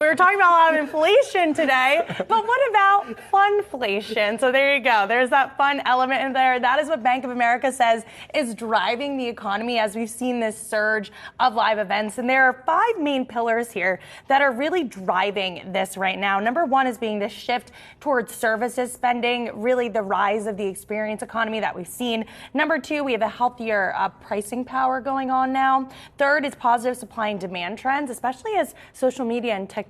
We were talking about a lot of inflation today, but what about funflation? So there you go. There's that fun element in there. That is what Bank of America says is driving the economy as we've seen this surge of live events. And there are 5 main pillars here that are really driving this right now. Number 1 is being the shift towards services spending, really the rise of the experience economy that we've seen. Number 2, we have a healthier pricing power going on now. Third is positive supply and demand trends, especially as social media and TikTok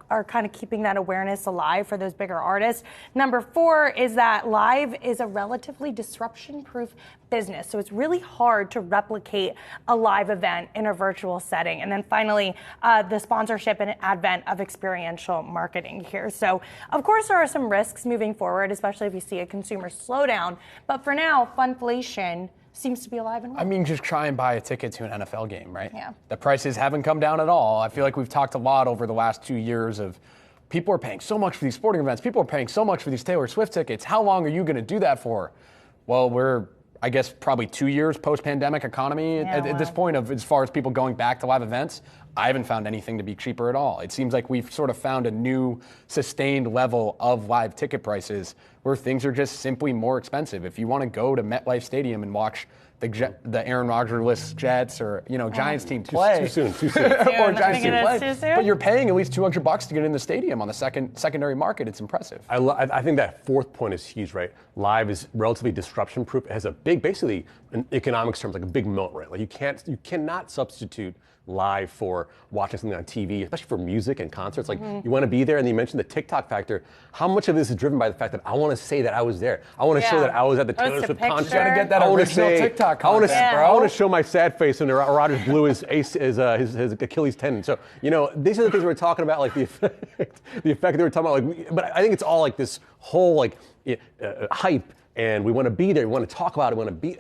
are kind of keeping that awareness alive for those bigger artists. Number 4 is that live is a relatively disruption-proof business. So it's really hard to replicate a live event in a virtual setting. And then finally, the sponsorship and advent of experiential marketing here. So of course, there are some risks moving forward, especially if you see a consumer slowdown. But for now, funflation seems to be alive and well. I mean, just try and buy a ticket to an NFL game, right? Yeah. The prices haven't come down at all. I feel like we've talked a lot over the last 2 years of people are paying so much for these sporting events. People are paying so much for these Taylor Swift tickets. How long are you going to do that for? Well, we're, I guess, probably 2 years post-pandemic economy at this point of as far as people going back to live events. I haven't found anything to be cheaper at all. It seems like we've sort of found a new sustained level of live ticket prices where things are just simply more expensive. If you want to go to MetLife Stadium and watch the Aaron Rodgers-less Jets or Giants team play, Too soon. or Giants team play, too soon? but you're paying at least $200 to get in the stadium on the secondary market. It's impressive. I think that fourth point is huge, right? Live is relatively disruption-proof. It has a big, basically, in economics terms, like a big moat, right? Like you cannot substitute live for watching something on TV, especially for music and concerts. Like you want to be there, and you mentioned the TikTok factor. How much of this is driven by the fact that I want to say that I was there? I want to show that I was at the Taylor Swift concert. Gotta get that original TikTok content, bro. I want to show my sad face when Rodgers blew his Achilles tendon. So these are the things we're talking about, like the effect they were talking about. Like, but I think it's all like this whole like hype, and we want to be there. We want to talk about it. We want to be.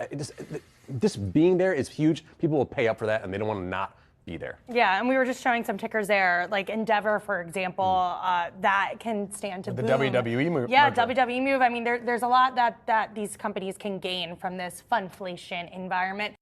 Just being there is huge. People will pay up for that, and they don't want to not be there. Yeah, and we were just showing some tickers there, like Endeavor, for example, that can stand to The boom. WWE move. Yeah, WWE move. I mean, there's a lot that these companies can gain from this funflation environment.